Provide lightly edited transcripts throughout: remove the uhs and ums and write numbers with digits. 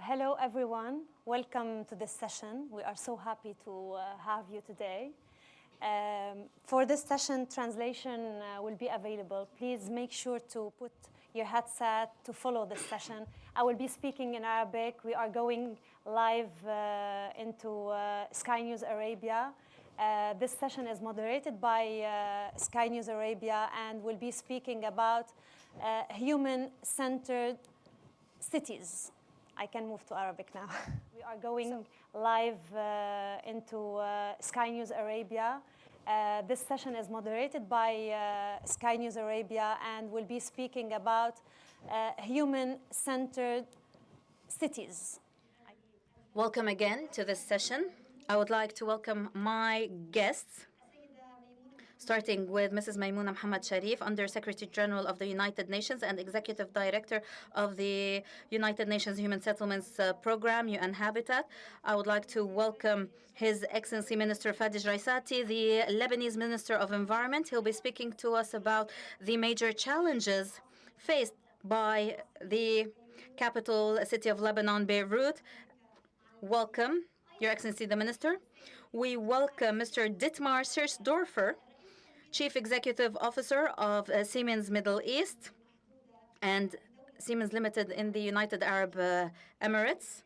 Hello, everyone. Welcome to this session. We are so happy to have you today. For this session, translation will be available. Please make sure to put your headset to follow this session. I will be speaking in Arabic. We are going live into Sky News Arabia. This session is moderated by Sky News Arabia and will be speaking about human-centered cities. I can move to Arabic now. We are going live into Sky News Arabia. This session is moderated by Sky News Arabia and will be speaking about human-centered cities. Welcome again to this session. I would like to welcome my guests, starting with Mrs. Maimouna Mohammed Sharif, Under Secretary General of the United Nations and Executive Director of the United Nations Human Settlements Program, UN Habitat. I would like to welcome His Excellency Minister Fadij Raisati, the Lebanese Minister of Environment. He'll be speaking to us about the major challenges faced by the capital city of Lebanon, Beirut. Welcome, Your Excellency the Minister. We welcome Mr. Dietmar Sersdorfer, Chief Executive Officer of Siemens Middle East and Siemens Limited in the United Arab Emirates.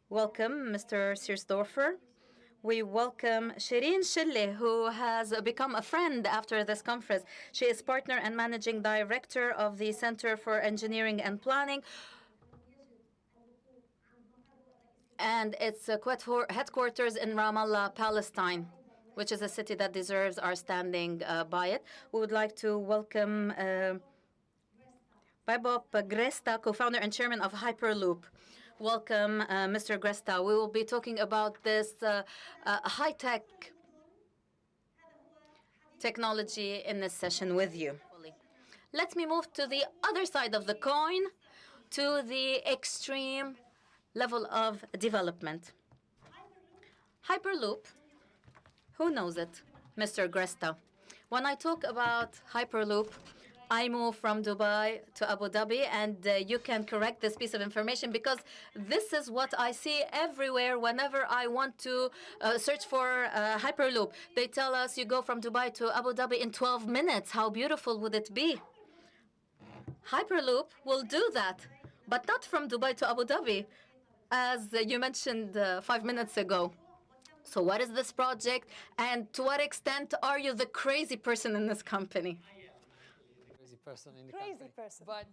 Welcome, Mr. Sersdorfer. We welcome Shireen Shille, who has become a friend after this conference. She is Partner and Managing Director of the Center for Engineering and Planning, and its headquarters in Ramallah, Palestine, which is a city that deserves our standing by it. We would like to welcome Bibop Gresta, co-founder and chairman of Hyperloop. Welcome, Mr. Gresta. We will be talking about this high-tech technology in this session with you. Let me move to the other side of the coin, to the extreme level of development. Hyperloop. Who knows it? Mr. Gresta. When I talk about Hyperloop, I move from Dubai to Abu Dhabi, and you can correct this piece of information because this is what I see everywhere whenever I want to search for Hyperloop. They tell us you go from Dubai to Abu Dhabi in 12 minutes. How beautiful would it be? Hyperloop will do that, but not from Dubai to Abu Dhabi, as you mentioned 5 minutes ago. So what is this project, and to what extent are you the crazy person in this company? Crazy person in the company. But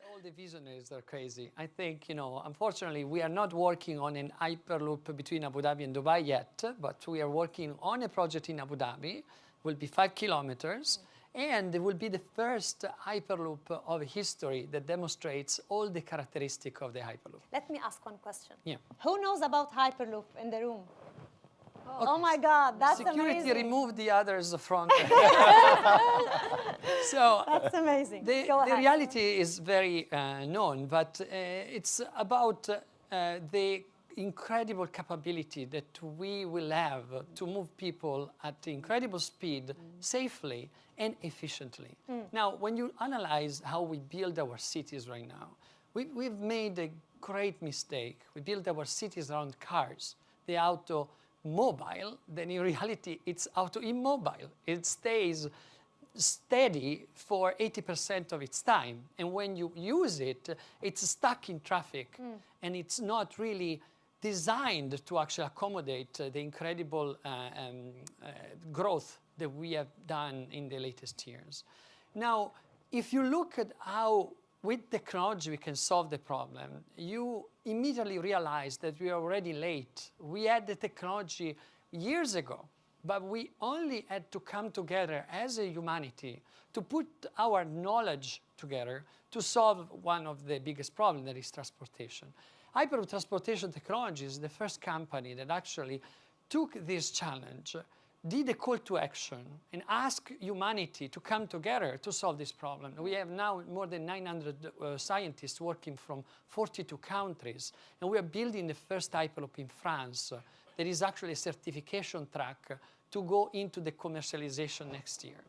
all the visionaries are crazy. I think, unfortunately, we are not working on an Hyperloop between Abu Dhabi and Dubai yet, but we are working on a project in Abu Dhabi. It will be 5 kilometers. And it will be the first Hyperloop of history that demonstrates all the characteristics of the Hyperloop. Let me ask one question. Yeah. Who knows about Hyperloop in the room? Oh my God, that's Security amazing. removed the others from. So that's amazing. The reality is very known, but it's about the incredible capability that we will have to move people at incredible speed, safely and efficiently. Now, when you analyze how we build our cities right now, we've made a great mistake. We build our cities around cars, the automobile, then in reality it's auto-immobile. It stays steady for 80% of its time. And when you use it, it's stuck in traffic. And it's not really designed to actually accommodate the incredible growth that we have done in the latest years. Now, if you look at how with technology we can solve the problem, you immediately realize that we are already late. We had the technology years ago, but we only had to come together as a humanity to put our knowledge together to solve one of the biggest problems, that is transportation. Hyperloop Transportation Technology is the first company that actually took this challenge, did a call to action, and asked humanity to come together to solve this problem. We have now more than 900 scientists working from 42 countries, and we are building the first Hyperloop in France. There is actually a certification track to go into the commercialization next year.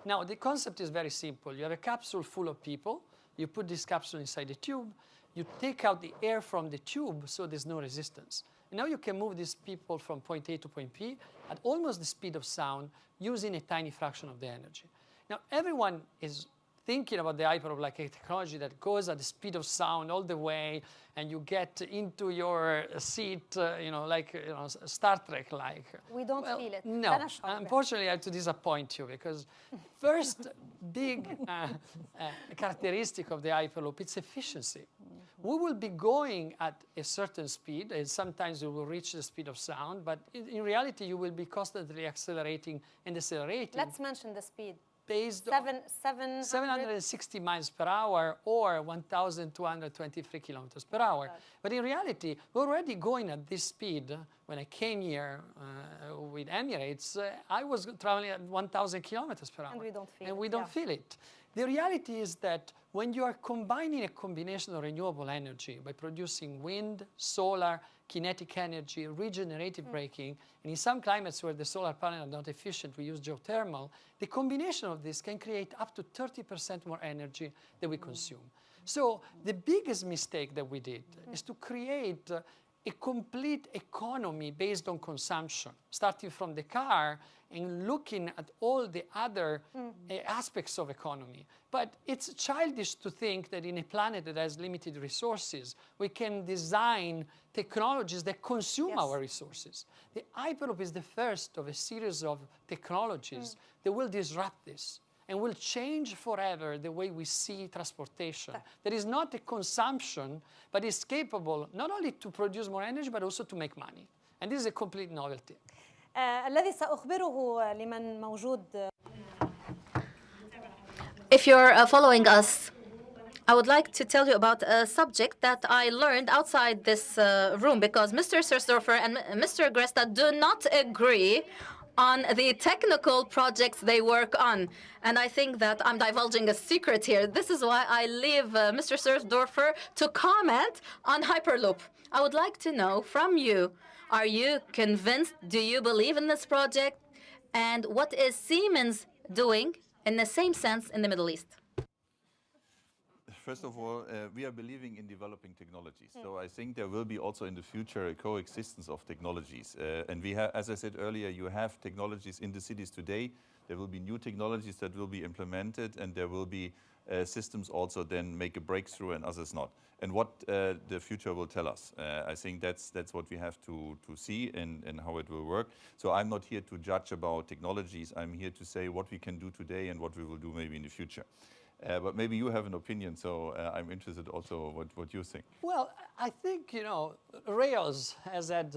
Now, the concept is very simple. You have a capsule full of people. You put this capsule inside a tube. you take out the air from the tube, so there's no resistance. And now you can move these people from point A to point B at almost the speed of sound using a tiny fraction of the energy. Now, everyone is thinking about the hyperloop like a technology that goes at the speed of sound all the way, and you get into your seat, like Star Trek like. We don't feel it. No, unfortunately, I have to disappoint you, because first big characteristic of the hyperloop, it's efficiency. We will be going at a certain speed, and sometimes we will reach the speed of sound, but in reality, you will be constantly accelerating and decelerating. Let's mention the speed. Based on 760 miles per hour or 1,223 kilometers per hour. But in reality, we're already going at this speed. When I came here with Emirates, I was traveling at 1,000 kilometers per hour. And we don't feel it. And we don't feel it. The reality is that when you are combining a combination of renewable energy by producing wind, solar, kinetic energy, regenerative braking, and in some climates where the solar panels are not efficient, we use geothermal, the combination of this can create up to 30% more energy than we consume. So the biggest mistake that we did is to create a complete economy based on consumption, starting from the car and looking at all the other aspects of economy. But it's childish to think that in a planet that has limited resources, we can design technologies that consume our resources. The hyperloop is the first of a series of technologies that will disrupt this and will change forever the way we see transportation. That is not a consumption, but is capable not only to produce more energy, but also to make money. And this is a complete novelty. الذي سأخبره لمن موجود. If you're following us, I would like to tell you about a subject that I learned outside this room, because Mr. Sersdorfer and Mr. Gresta do not agree on the technical projects they work on. And I think that I'm divulging a secret here. This is why I leave Mr. Sersdorfer to comment on Hyperloop. I would like to know from you, are you convinced? Do you believe in this project? And what is Siemens doing in the same sense in the Middle East? First of all, we are believing in developing technologies. So I think there will be also in the future a coexistence of technologies. And we have, as I said earlier, you have technologies in the cities today. There will be new technologies that will be implemented, and there will be systems also then make a breakthrough and others not. And what the future will tell us. I think that's what we have to see and how it will work. So I'm not here to judge about technologies. I'm here to say what we can do today and what we will do maybe in the future. But maybe you have an opinion, so I'm interested also what you think. Well, I think, rails has had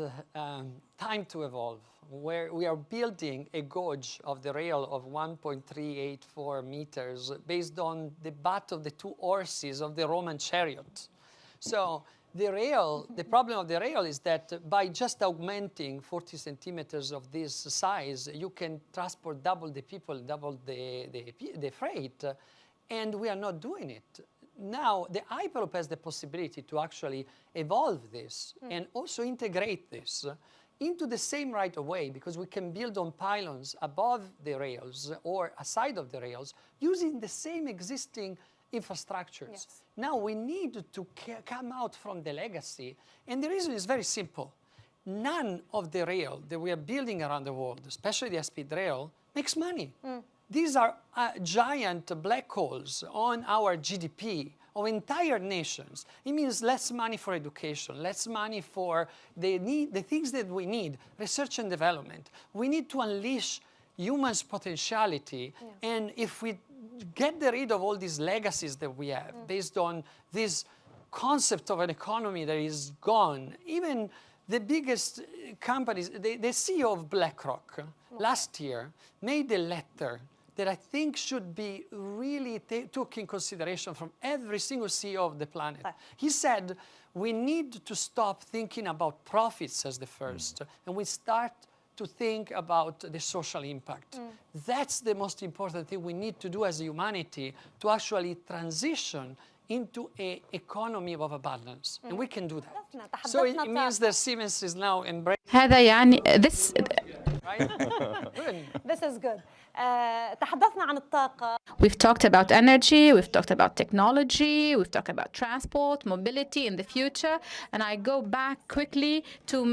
time to evolve, where we are building a gauge of the rail of 1.384 meters based on the butt of the two horses of the Roman chariot. So the rail, the problem of the rail is that by just augmenting 40 centimeters of this size, you can transport double the people, double the freight. And we are not doing it. Now, the Hyperloop has the possibility to actually evolve this and also integrate this into the same right of way, because we can build on pylons above the rails or aside of the rails using the same existing infrastructures. Yes. Now, we need to come out from the legacy. And the reason is very simple. None of the rail that we are building around the world, especially the high-speed rail, makes money. These are giant black holes on our GDP of entire nations. It means less money for education, less money for the things that we need, research and development. We need to unleash humans' potentiality. Yeah. And if we get rid of all these legacies that we have based on this concept of an economy that is gone, even the biggest companies, the CEO of BlackRock last year made a letter that I think should be really took in consideration from every single CEO of the planet. He said, we need to stop thinking about profits as the first, and we start to think about the social impact. That's the most important thing we need to do as humanity to actually transition into an economy of abundance. And we can do that. So it means that Siemens is now embracing. right? Good. This is good. تحدثنا عن الطاقة. We've talked about energy, we've talked about technology, we've talked about transport, mobility in the future, and I go back quickly to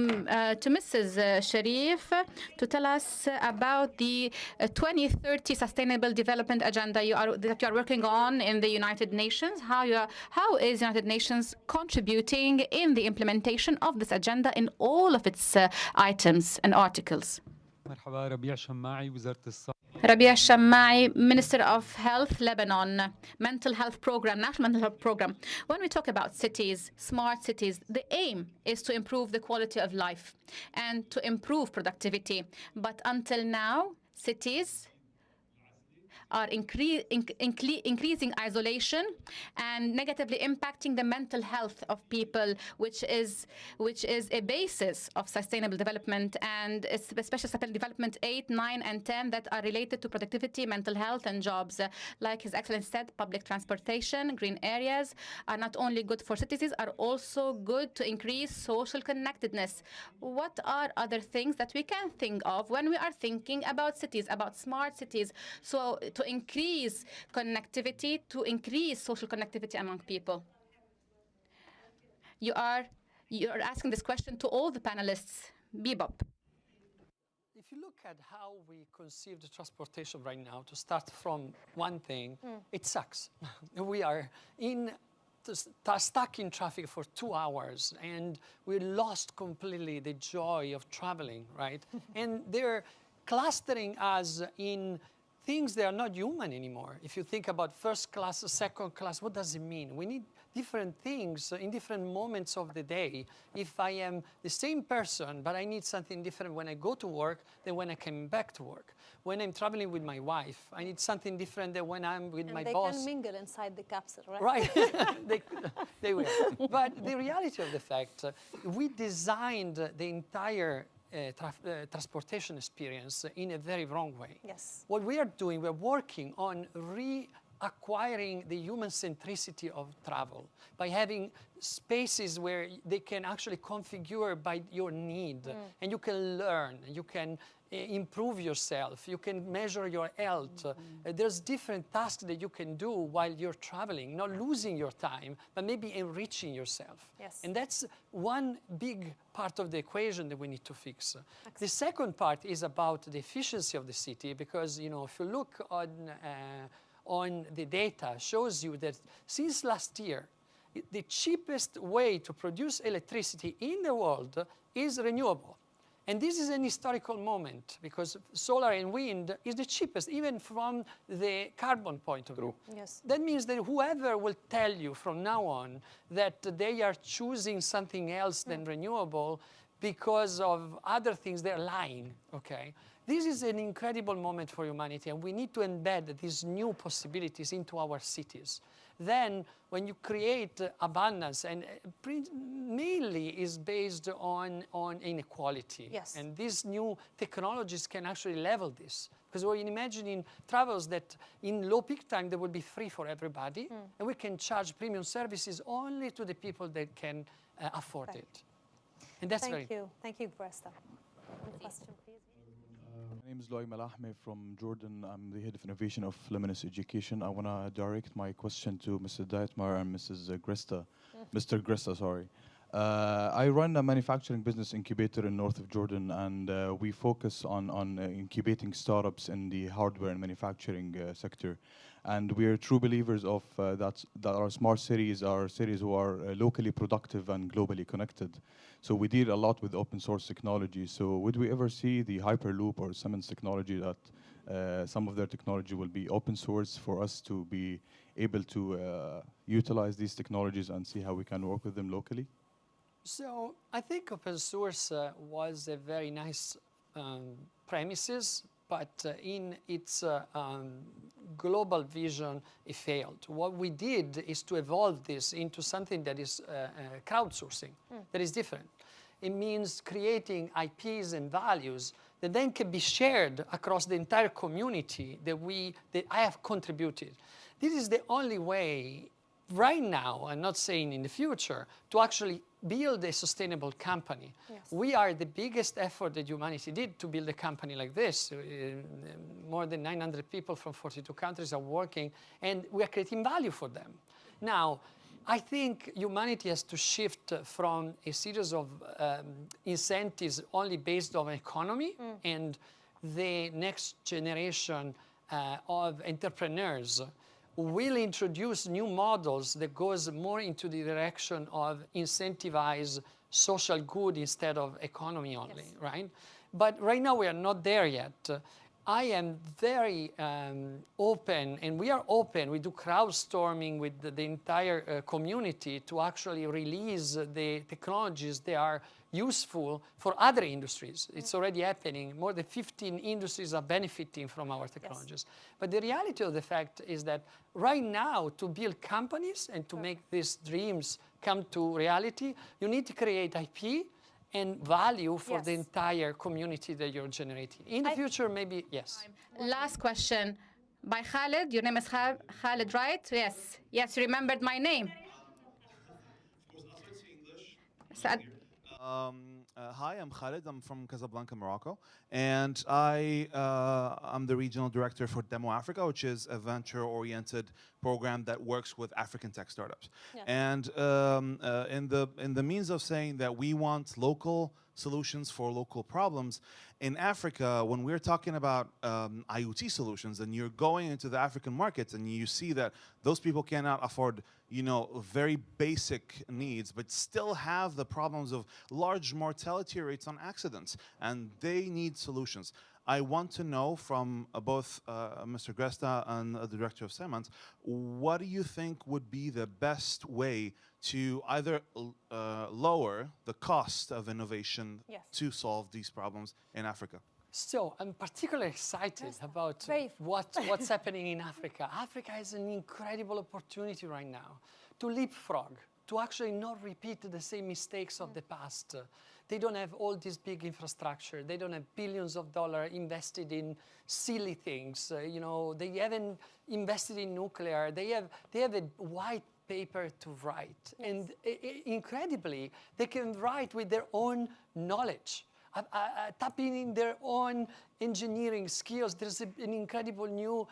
Mrs. Sharif to tell us about the 2030 Sustainable Development Agenda that you are working on in the United Nations. How is United Nations contributing in the implementation of this agenda in all of its items and articles? مرحبا ربيع شماعي وزارة الصحة. Rabia Shammai, Minister of Health, Lebanon, Mental Health Program, National Mental Health Program. When we talk about cities, smart cities, the aim is to improve the quality of life and to improve productivity. But until now, cities are increasing isolation and negatively impacting the mental health of people, which is a basis of sustainable development, and especially sustainable development 8, 9, and 10 that are related to productivity, mental health, and jobs. Like His Excellency said, public transportation, green areas are not only good for citizens, are also good to increase social connectedness. What are other things that we can think of when we are thinking about cities, about smart cities? So to increase connectivity, to increase social connectivity among people. You're asking this question to all the panelists. Bibop. If you look at how we conceive the transportation right now, to start from one thing, it sucks. We are stuck in traffic for 2 hours, and we lost completely the joy of traveling, right? And they're clustering us in things that are not human anymore. If you think about first class, second class, what does it mean? We need different things in different moments of the day. If I am the same person, but I need something different when I go to work than when I come back to work. When I'm traveling with my wife, I need something different than when I'm with my boss. And they can mingle inside the capsule, right? Right, they will. But the reality of the fact, we designed the entire transportation experience in a very wrong way. Yes. What we are doing, we're working on reacquiring the human centricity of travel by having spaces where they can actually configure by your need, and you can learn, you can improve yourself, you can measure your health. There's different tasks that you can do while you're traveling, not losing your time, but maybe enriching yourself. Yes. And that's one big part of the equation that we need to fix. The second part is about the efficiency of the city, because if you look on the data, shows you that since last year, the cheapest way to produce electricity in the world is renewable. And this is an historical moment, because solar and wind is the cheapest, even from the carbon point of view. Yes. That means that whoever will tell you from now on that they are choosing something else than renewable because of other things, they're lying, okay? This is an incredible moment for humanity, and we need to embed these new possibilities into our cities. Then, when you create abundance, and mainly is based on inequality. Yes. And these new technologies can actually level this. Because we're imagining travels that in low peak time, they will be free for everybody, and we can charge premium services only to the people that can afford it. And that's Thank you. Thank you, Gresta. One question, please. My name is Loy Malahme from Jordan. I'm the head of innovation of Luminous Education. I want to direct my question to Mr. Dietmar and Mrs. Gresta. Mr. Gresta, sorry. I run a manufacturing business incubator in north of Jordan, and we focus on incubating startups in the hardware and manufacturing sector. And we are true believers of that our smart cities are cities who are locally productive and globally connected. So we deal a lot with open source technology. So would we ever see the Hyperloop or Siemens technology that some of their technology will be open source for us to be able to utilize these technologies and see how we can work with them locally? So I think open source was a very nice premises, but in its global vision, it failed. What we did is to evolve this into something that is crowdsourcing, that is different. It means creating IPs and values that then can be shared across the entire community that I have contributed. This is the only way right now, I'm not saying in the future, to actually build a sustainable company. Yes. We are the biggest effort that humanity did to build a company like this. More than 900 people from 42 countries are working, and we are creating value for them. Now, I think humanity has to shift from a series of incentives only based on economy and the next generation of entrepreneurs will introduce new models that goes more into the direction of incentivize social good instead of economy only, right? But right now we are not there yet. I am very open, and we are open. We do crowdstorming with the entire community to actually release the technologies that are useful for other industries. It's already happening. More than 15 industries are benefiting from our technologies. Yes. But the reality of the fact is that right now, to build companies and to make these dreams come to reality, you need to create IP and value for the entire community that you're generating. In the future, maybe, yes. Last question by Khalid. Your name is Khalid, right? Yes. Yes, you remembered my name. Hi, I'm Khalid. I'm from Casablanca, Morocco. And I'm the regional director for Demo Africa, which is a venture-oriented program that works with African tech startups. Yeah. And in the means of saying that we want local solutions for local problems, in Africa, when we're talking about IoT solutions, and you're going into the African markets and you see that those people cannot afford, you know, very basic needs, but still have the problems of large mortality rates on accidents, and they need solutions. I want to know from both Mr. Gresta and the director of Siemens, what do you think would be the best way to either lower the cost of innovation to solve these problems in Africa? So I'm particularly excited about what's happening in Africa. Africa has an incredible opportunity right now to leapfrog, to actually not repeat the same mistakes of the past. They don't have all this big infrastructure. They don't have billions of dollars invested in silly things. You know, they haven't invested in nuclear. They have a white paper to write. Yes. And incredibly, they can write with their own knowledge. Tapping in their own engineering skills. There's an incredible new,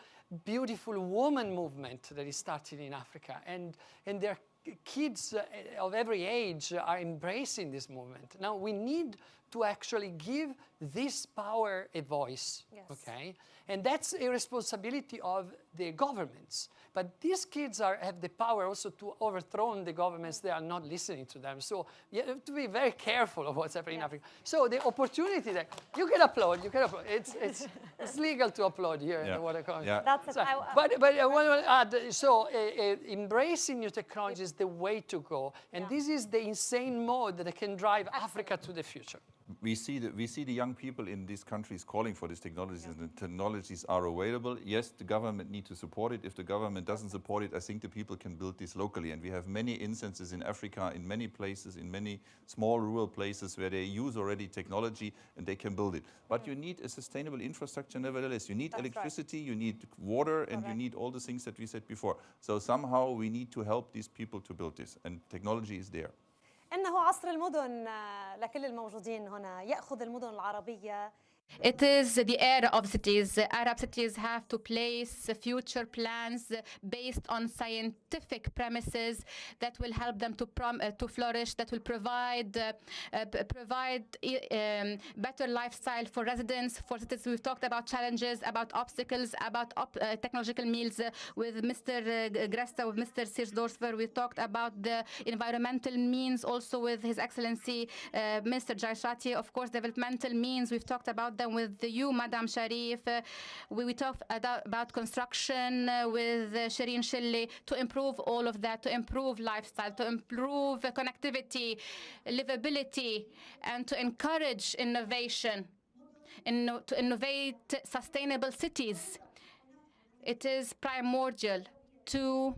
beautiful woman movement that is starting in Africa. And their kids of every age are embracing this movement. Now, we need to actually give this power a voice, okay? And that's a responsibility of the governments. But these kids have the power also to overthrow the governments that are not listening to them. So you have to be very careful of what's happening in Africa. So the opportunity that you can applaud, it's legal to applaud here in the water economy. Yeah. That's it. So, but I want to add, so embracing new technology is the way to go. And this is the insane mode that can drive Africa to the future. We see the young people in these countries calling for these technologies, and the technologies are available. Yes, the government needs to support it. If the government doesn't support it, I think the people can build this locally. And we have many instances in Africa, in many places, in many small rural places where they use already technology and they can build it. But you need a sustainable infrastructure nevertheless. You need electricity, you need water, and you need all the things that we said before. So somehow we need to help these people to build this, and technology is there. إنه عصر المدن لكل الموجودين هنا يأخذ المدن العربية. It is the era of cities. Arab cities have to place future plans based on scientific premises that will help them to flourish, that will provide better lifestyle for residents, for cities. We've talked about challenges, about obstacles, about technological meals with Mr. Gresta, with Mr. Seersdorfer. We talked about the environmental means also with His Excellency Mr. Jaishati. Of course, developmental means. We've talked about them with you, Madam Sharif. We talked about construction with Shireen Shilli to improve all of that, to improve lifestyle, to improve connectivity, livability, and to encourage innovation, to innovate sustainable cities. It is primordial to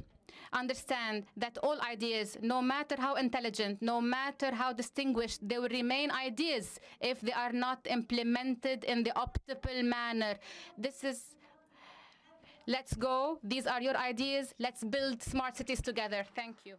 understand that all ideas, no matter how intelligent, no matter how distinguished, they will remain ideas if they are not implemented in the optimal manner. This is Let's go. These are your ideas. Let's build smart cities together. Thank you.